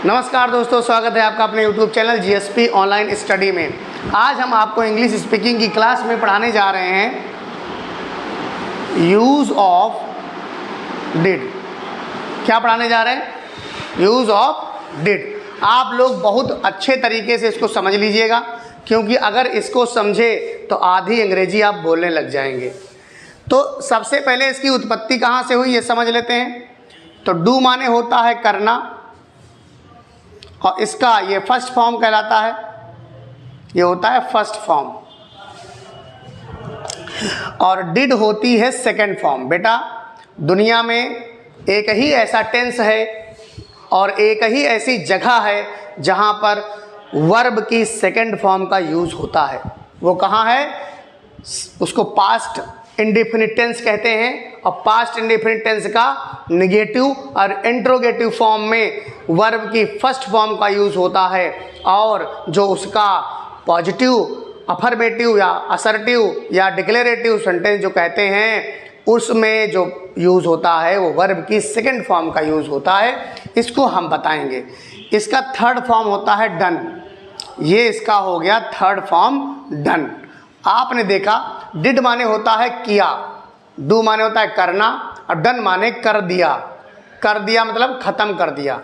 नमस्कार दोस्तों, स्वागत है आपका अपने YouTube channel GSP online study में। आज हम आपको इंग्लिश स्पीकिंग की क्लास में पढ़ाने जा रहे हैं यूज़ ऑफ डिड। क्या पढ़ाने जा रहे हैं? Use of did. आप लोग बहुत अच्छे तरीके से इसको समझ लीजिएगा, क्योंकि अगर इसको समझे तो आधी अंग्रेजी आप बोलने लग जाएंगे। तो सबसे पहले इसकी उत्पत्ति कहाँ से हुई ये समझ लेते हैं। तो डू माने होता है करना, और इसका ये फर्स्ट फॉर्म कहलाता है, ये होता है फर्स्ट फॉर्म। और डिड होती है सेकंड फॉर्म। बेटा, दुनिया में एक ही ऐसा टेंस है और एक ही ऐसी जगह है जहाँ पर वर्ब की सेकंड फॉर्म का यूज़ होता है। वो कहाँ है? उसको पास्ट इंडेफिनिट टेंस कहते हैं, और पास्ट इंडेफिनिट टेंस का नेगेटिव और इंट्रोगेटिव फॉर्म में वर्ब की फर्स्ट फॉर्म का यूज़ होता है, और जो उसका पॉजिटिव, अफर्मेटिव या असर्टिव या डिक्लेरेटिव सेंटेंस जो कहते हैं, उसमें जो यूज़ होता है वो वर्ब की सेकंड फॉर्म का यूज़ होता है। इसको हम बताएंगे। इसका थर्ड फॉर्म होता है डन। ये इसका हो गया थर्ड फॉर्म डन। आपने देखा डिड माने होता है किया, डू माने होता है करना, और डन माने कर दिया। कर दिया मतलब ख़त्म कर दिया।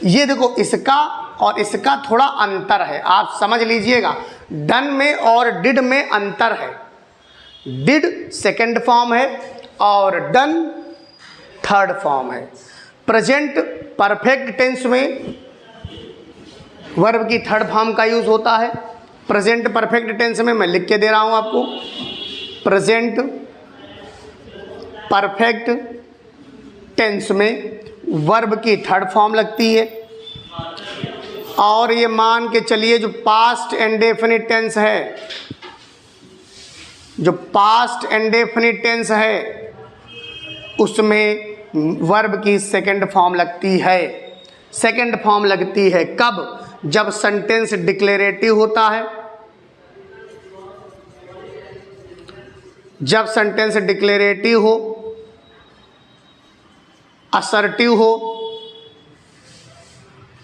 ये देखो, इसका और इसका थोड़ा अंतर है, आप समझ लीजिएगा। डन में और डिड में अंतर है। डिड सेकंड फॉर्म है और डन थर्ड फॉर्म है। प्रेजेंट परफेक्ट टेंस में वर्ब की थर्ड फॉर्म का यूज़ होता है। प्रेजेंट परफेक्ट टेंस में मैं लिख के दे रहा हूं आपको, प्रेजेंट परफेक्ट टेंस में वर्ब की थर्ड फॉर्म लगती है। और ये मान के चलिए जो पास्ट इंडेफिनिट टेंस है, जो पास्ट इंडेफिनिट टेंस है, उसमें वर्ब की सेकंड फॉर्म लगती है। सेकंड फॉर्म लगती है कब? जब सेंटेंस डिक्लेरेटिव होता है। जब सेंटेंस डिक्लेरेटिव हो, असर्टिव हो,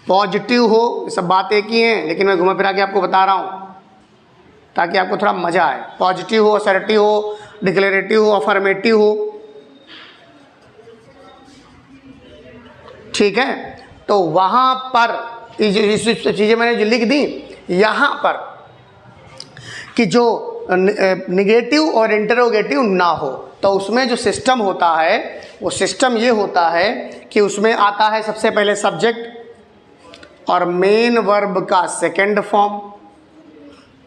पॉजिटिव हो, सब बात एक ही हैं, लेकिन मैं घुमा फिरा के आपको बता रहा हूं ताकि आपको थोड़ा मजा आए। पॉजिटिव हो, असर्टिव हो, डिक्लेरेटिव हो, अफर्मेटिव हो, ठीक है। तो वहां पर चीजें मैंने जो लिख दी, यहां पर कि जो निगेटिव और इंटरोगेटिव ना हो, तो उसमें जो सिस्टम होता है वो सिस्टम ये होता है कि उसमें आता है सबसे पहले सब्जेक्ट और मेन वर्ब का सेकंड फॉर्म,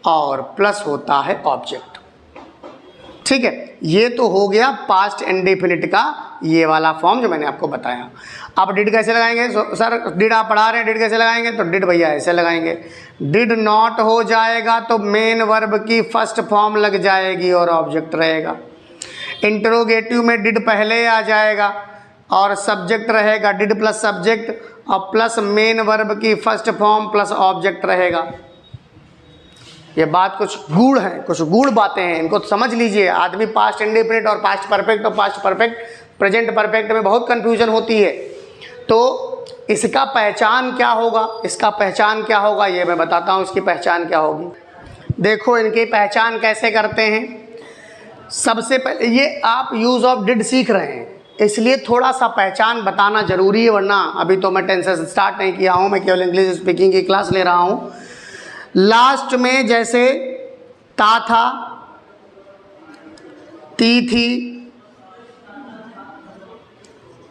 और प्लस होता है ऑब्जेक्ट। ठीक है, ये तो हो गया पास्ट इंडेफिनिट का ये वाला फॉर्म जो मैंने आपको बताया। अब डिड कैसे लगाएंगे? सर डिड आप पढ़ा रहे हैं, डिड कैसे लगाएंगे? तो डिड भैया ऐसे लगाएंगे। डिड नॉट हो जाएगा तो मेन वर्ब की फर्स्ट फॉर्म लग जाएगी और ऑब्जेक्ट रहेगा। इंटरोगेटिव में डिड पहले आ जाएगा और सब्जेक्ट रहेगा, डिड प्लस सब्जेक्ट और प्लस मेन वर्ब की फर्स्ट फॉर्म प्लस ऑब्जेक्ट रहेगा। ये बात कुछ गूढ़ है, कुछ गूढ़ बातें हैं, इनको समझ लीजिए। आदमी पास्ट इंडेफिनिट और पास्ट परफेक्ट और पास्ट परफेक्ट, प्रेजेंट परफेक्ट में बहुत कंफ्यूजन होती है। तो इसका पहचान क्या होगा? इसका पहचान क्या होगा ये मैं बताता हूँ। इसकी पहचान क्या होगी, देखो इनकी पहचान कैसे करते हैं। सबसे पहले ये आप यूज़ ऑफ डिड सीख रहे हैं, इसलिए थोड़ा सा पहचान बताना जरूरी है, वरना अभी तो मैं टेंसेस स्टार्ट नहीं किया हूँ, मैं केवल इंग्लिश स्पीकिंग की क्लास ले रहा हूँ। लास्ट में जैसे ता था, ती थी,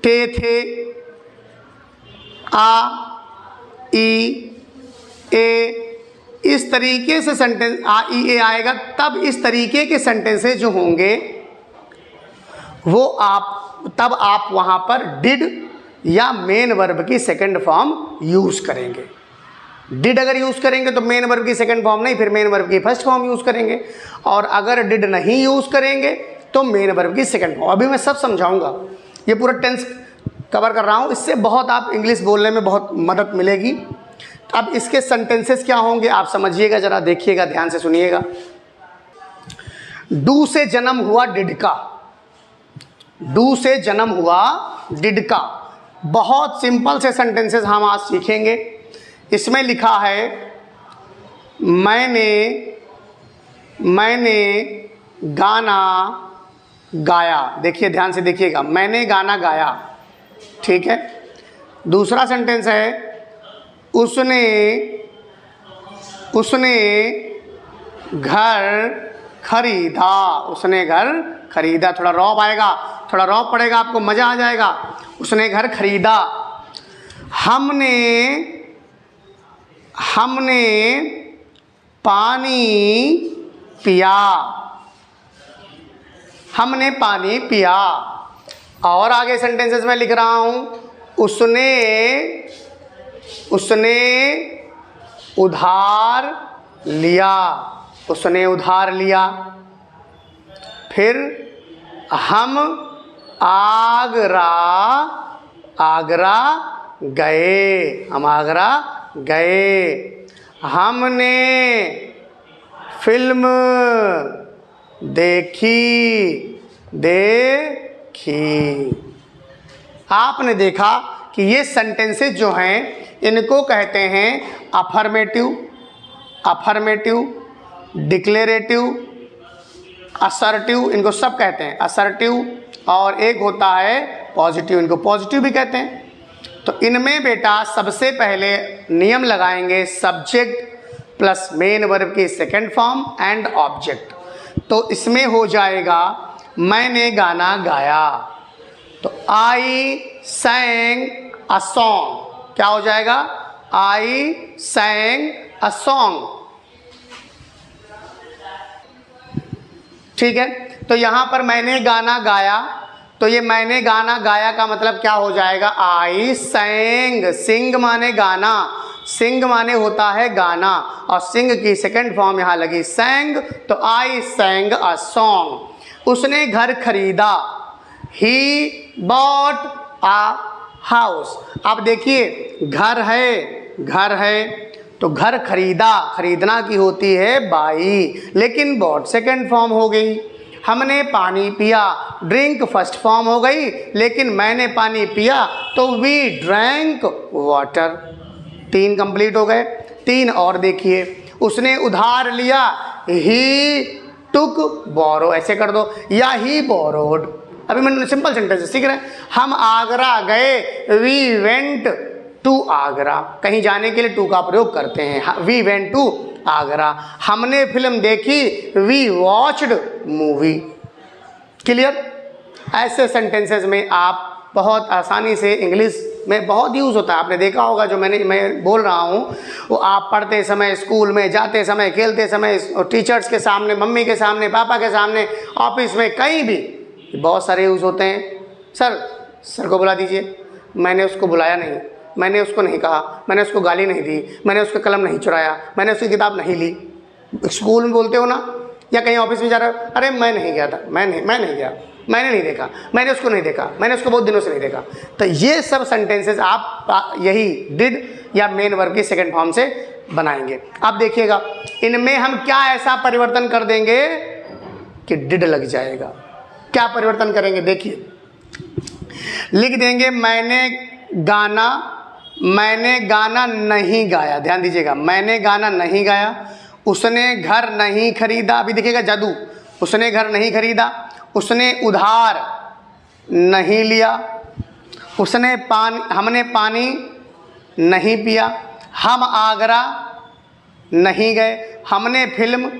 थे थे, आ, ई, ए, इस तरीके से सेंटेंस आ ई ए आएगा, तब इस तरीके के सेंटेंसेस जो होंगे वो तब आप वहां पर डिड या मेन वर्ब की सेकंड फॉर्म यूज करेंगे। डिड अगर यूज करेंगे तो मेन वर्ब की सेकंड फॉर्म नहीं, फिर मेन वर्ब की फर्स्ट फॉर्म यूज करेंगे। और अगर डिड नहीं यूज करेंगे तो मेन वर्ब की सेकंड फॉर्म। अभी मैं सब समझाऊंगा, ये पूरा टेंस कवर कर रहा हूँ, इससे बहुत आप इंग्लिश बोलने में बहुत मदद मिलेगी। अब इसके सेंटेंसेस क्या होंगे आप समझिएगा, जरा देखिएगा, ध्यान से सुनिएगा। डू से जन्म हुआ डिड का, डू से जन्म हुआ डिड का। बहुत सिंपल से सेंटेंसेस हम आज सीखेंगे। इसमें लिखा है मैंने गाना गाया। देखिए ध्यान से देखिएगा, मैंने गाना गाया, ठीक है। दूसरा सेंटेंस है उसने घर खरीदा। उसने घर खरीदा, थोड़ा रौब आएगा, थोड़ा रौब पड़ेगा, आपको मज़ा आ जाएगा। उसने घर खरीदा। हमने पानी पिया। हमने पानी पिया। और आगे सेंटेंसेस में लिख रहा हूँ, उसने उधार लिया। उसने उधार लिया। फिर हम आगरा गए। हम आगरा गए। हमने फिल्म देखी। आपने देखा कि ये सेंटेंसेस जो हैं इनको कहते हैं अफर्मेटिव, डिक्लेरेटिव, असर्टिव, इनको सब कहते हैं असर्टिव। और एक होता है पॉजिटिव, इनको पॉजिटिव भी कहते हैं। तो इनमें बेटा सबसे पहले नियम लगाएंगे सब्जेक्ट प्लस मेन वर्ब की सेकंड फॉर्म एंड ऑब्जेक्ट। तो इसमें हो जाएगा मैंने गाना गाया, तो आई सैंग अ सॉन्ग। क्या हो जाएगा? आई सैंग अ सॉन्ग। ठीक है, तो यहाँ पर मैंने गाना गाया, तो ये मैंने गाना गाया का मतलब क्या हो जाएगा? आई सैंग। सिंग माने गाना, सिंग माने होता है गाना, और सिंग की सेकंड फॉर्म यहाँ लगी सैंग, तो आई सैंग अ सॉन्ग। उसने घर खरीदा, ही बॉट अ हाउस। अब देखिए घर है तो घर खरीदा, खरीदना की होती है बाई, लेकिन बॉट सेकंड फॉर्म हो गई। हमने पानी पिया, ड्रिंक फर्स्ट फॉर्म हो गई, लेकिन मैंने पानी पिया तो वी ड्रैंक वाटर। 3 कंप्लीट हो गए। 3 और देखिए, उसने उधार लिया, ही टुक बोरो, ऐसे कर दो, या ही बोरोड। अभी मैंने सिंपल सेंटेंस सीख रहे हैं। हम आगरा गए, वी वेंट टू आगरा। कहीं जाने के लिए टू का प्रयोग करते हैं, वी वेंट टू आगरा। हमने फिल्म देखी, वी वॉच्ड मूवी। क्लियर? ऐसे सेंटेंसेस में आप बहुत आसानी से, इंग्लिश में बहुत यूज़ होता है, आपने देखा होगा। जो मैं बोल रहा हूँ वो आप पढ़ते समय, स्कूल में जाते समय, खेलते समय, टीचर्स के सामने, मम्मी के सामने, पापा के सामने, ऑफिस में, कहीं भी बहुत सारे यूज़ होते हैं। सर को बुला दीजिए, मैंने उसको बुलाया नहीं, मैंने उसको नहीं कहा, मैंने उसको गाली नहीं दी, मैंने उसका कलम नहीं चुराया, मैंने उसकी किताब नहीं ली। स्कूल में बोलते हो ना, या कहीं ऑफिस में जा रहे हो, अरे मैं नहीं गया था, मैं नहीं गया, मैंने नहीं देखा, मैंने उसको नहीं देखा, मैंने उसको बहुत दिनों से नहीं देखा। तो ये सब सेंटेंसेस आप यही डिड या मेन वर्ब की सेकंड फॉर्म से बनाएंगे। अब देखिएगा इनमें हम क्या ऐसा परिवर्तन कर देंगे कि डिड लग जाएगा। क्या परिवर्तन करेंगे? देखिए, लिख देंगे मैंने गाना नहीं गाया। ध्यान दीजिएगा, मैंने गाना नहीं गाया। उसने घर नहीं खरीदा। अभी देखिएगा जादू, उसने घर नहीं खरीदा। उसने उधार नहीं लिया। हमने पानी नहीं पिया। हम आगरा नहीं गए। हमने फिल्म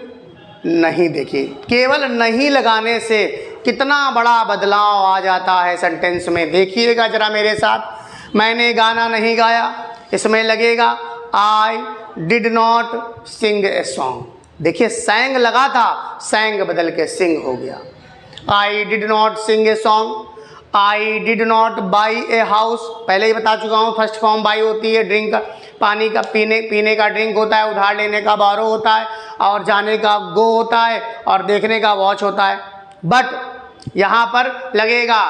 नहीं देखी। केवल नहीं लगाने से कितना बड़ा बदलाव आ जाता है सेंटेंस में। देखिएगा जरा मेरे साथ, मैंने गाना नहीं गाया, इसमें लगेगा I did not sing a song. देखिए सैंग लगा था, सैंग बदल के सिंग हो गया। I did not sing a song. I did not buy a house. पहले ही बता चुका हूँ, फर्स्ट फॉर्म बाई होती है, ड्रिंक का, पानी का, पीने का ड्रिंक होता है, उधार लेने का बारो होता है, और जाने का गो होता है, और देखने का वॉच होता है। बट यहाँ पर लगेगा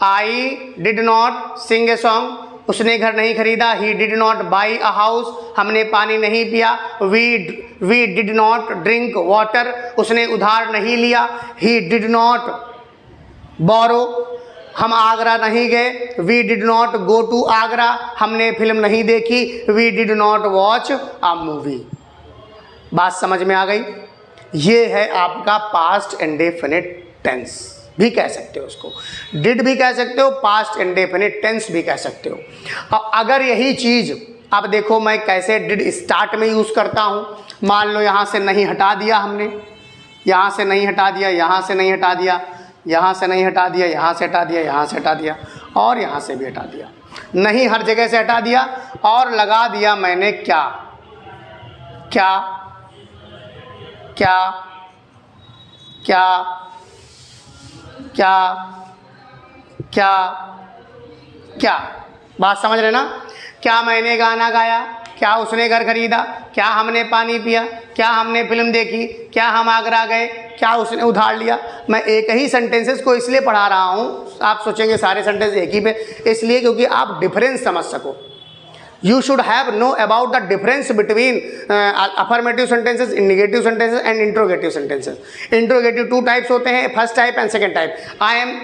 I did not sing a song. उसने घर नहीं खरीदा, he did not buy a house. हमने पानी नहीं पिया, we did not drink water. उसने उधार नहीं लिया, ही डिड नॉट बोरो। हम आगरा नहीं गए, we did not go to Agra, हमने फिल्म नहीं देखी, we did not watch a movie. बात समझ में आ गई? ये है आपका पास्ट इंडेफिनिट टेंस भी कह सकते हो उसको, डिड भी कह सकते हो, पास्ट इंडेफिनिट टेंस भी कह सकते हो। अब अगर यही चीज़ अब देखो मैं कैसे डिड स्टार्ट में यूज़ करता हूँ। मान लो यहाँ से नहीं हटा दिया हमने, यहाँ से नहीं हटा दिया, यहाँ से नहीं हटा दिया, यहाँ से नहीं हटा दिया, यहाँ से हटा दिया, यहाँ से हटा दिया और यहाँ से भी हटा दिया, नहीं हर जगह से हटा दिया और लगा दिया मैंने क्या क्या क्या क्या क्या क्या क्या। बात समझ रहे ना? क्या मैंने गाना गाया, क्या उसने घर खरीदा, क्या हमने पानी पिया, क्या हमने फिल्म देखी, क्या हम आगरा गए, क्या उसने उधार लिया। मैं एक ही सेंटेंसेस को इसलिए पढ़ा रहा हूँ, आप सोचेंगे सारे सेंटेंस एक ही पे, इसलिए क्योंकि आप डिफरेंस समझ सको। You should have know about the difference between affirmative sentences, negative sentences and interrogative sentences. Interrogative two types होते हैं, first type and second type. I am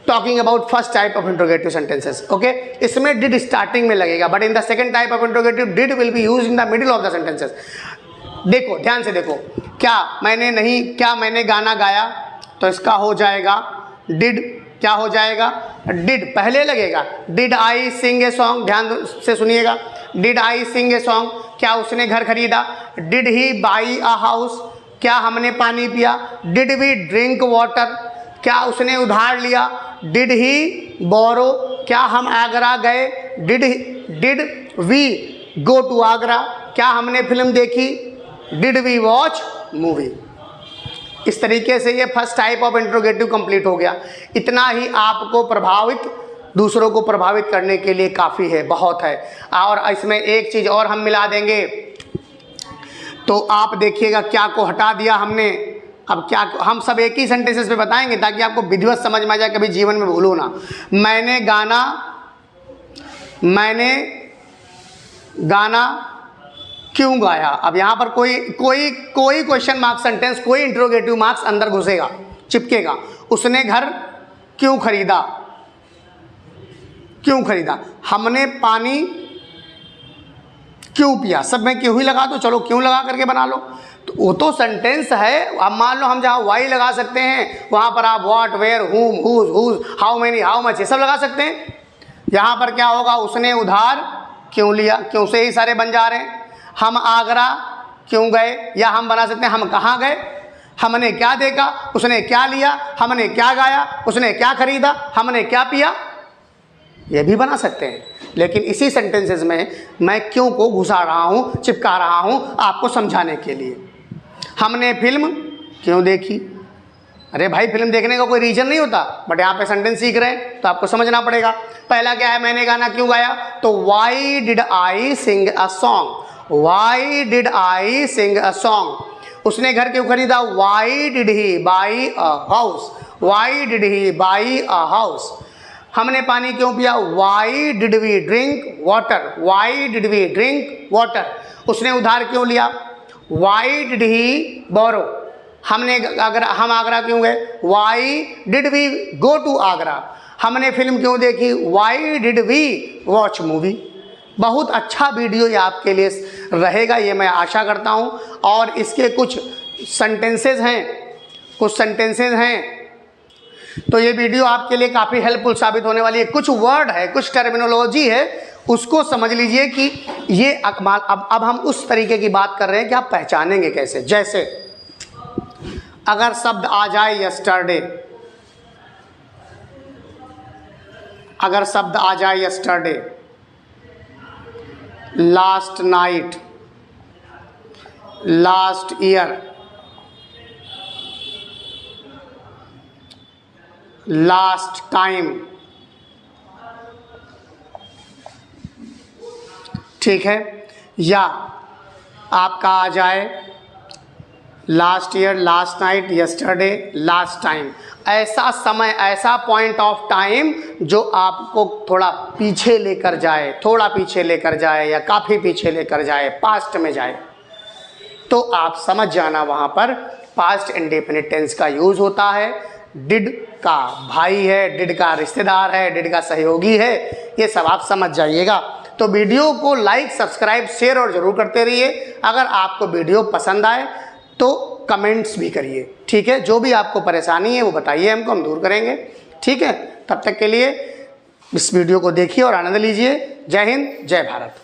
talking about first type of interrogative sentences. Okay? इसमें did starting में लगेगा, but in the second type of interrogative, did will be used in the middle of the sentences. देखो ध्यान से देखो, क्या मैंने गाना गाया, तो इसका हो जाएगा did। क्या हो जाएगा? डिड पहले लगेगा। Did I Singh a song, ध्यान से सुनिएगा, did I Singh a song. क्या उसने घर खरीदा? Did he buy a house. क्या हमने पानी पिया? Did we drink water. क्या उसने उधार लिया? Did he borrow. क्या हम आगरा गए? Did we go to Agra. क्या हमने फिल्म देखी? Did we watch movie. इस तरीके से ये first type of interrogative complete हो गया। इतना ही आपको दूसरों को प्रभावित करने के लिए काफ़ी है, बहुत है। और इसमें एक चीज़ और हम मिला देंगे, तो आप देखिएगा क्या को हटा दिया हमने। अब क्या हम सब एक ही सेंटेंसेस पे बताएंगे ताकि आपको विधिवत समझ में आ जाए, कभी जीवन में भूलो ना। मैंने गाना क्यों गाया। अब यहाँ पर कोई क्वेश्चन मार्क्स सेंटेंस, कोई इंट्रोगेटिव मार्क्स अंदर घुसेगा, चिपकेगा। उसने घर क्यों खरीदा, हमने पानी क्यों पिया। सब में क्यों ही लगा दो, चलो क्यों लगा करके बना लो, तो वो तो सेंटेंस है। अब मान लो हम जहाँ वाई लगा सकते हैं, वहाँ पर आप what, where, whom, whose, how many, how much, ये सब लगा सकते हैं। यहाँ पर क्या होगा? उसने उधार क्यों लिया, क्यों से ही सारे बन जा रहे हैं। हम आगरा क्यों गए, या हम बना सकते हैं हम कहाँ गए, हमने क्या देखा, उसने क्या लिया, हमने क्या गाया, उसने क्या खरीदा, हमने क्या पिया, ये भी बना सकते हैं। लेकिन इसी सेंटेंसेस में मैं क्यों को घुसा रहा हूँ, चिपका रहा हूँ आपको समझाने के लिए। हमने फिल्म क्यों देखी। अरे भाई, फिल्म देखने का कोई रीजन नहीं होता, बट यहाँ पे सेंटेंस सीख रहे हैं तो आपको समझना पड़ेगा। पहला क्या है? मैंने गाना क्यों गाया, तो why did I sing a song. Why did I sing a song? उसने घर क्यों खरीदा? Why did he buy a house? Why did he buy a house? हमने पानी क्यों पिया? Why did we drink water? Why did we drink water? उसने उधार क्यों लिया? Why did he borrow? हम आगरा क्यों गए? Why did we go to Agra? हमने फिल्म क्यों देखी? Why did we watch movie? बहुत अच्छा वीडियो ये आपके लिए रहेगा, ये मैं आशा करता हूँ। और इसके कुछ सेंटेंसेस हैं, तो ये वीडियो आपके लिए काफ़ी हेल्पफुल साबित होने वाली है। कुछ वर्ड है, कुछ टर्मिनोलॉजी है, उसको समझ लीजिए कि ये अब हम उस तरीके की बात कर रहे हैं कि आप पहचानेंगे कैसे। जैसे अगर शब्द आ जाए यस्टरडे, अगर शब्द आ जाए yesterday, last night, last year, last time, ठीक है। या आपका आ जाए last year, last night, yesterday, last time. ऐसा समय, ऐसा पॉइंट ऑफ टाइम जो आपको थोड़ा पीछे लेकर जाए, या काफ़ी पीछे लेकर जाए, पास्ट में जाए, तो आप समझ जाना वहाँ पर पास्ट इंडेफिनिट टेंस का यूज़ होता है। डिड का भाई है, डिड का रिश्तेदार है, डिड का सहयोगी है, ये सब आप समझ जाइएगा। तो वीडियो को लाइक, सब्सक्राइब, शेयर और ज़रूर करते रहिए। अगर आपको वीडियो पसंद आए तो कमेंट्स भी करिए, ठीक है। जो भी आपको परेशानी है वो बताइए हमको, हम दूर करेंगे, ठीक है। तब तक के लिए इस वीडियो को देखिए और आनंद लीजिए। जय हिंद, जय भारत।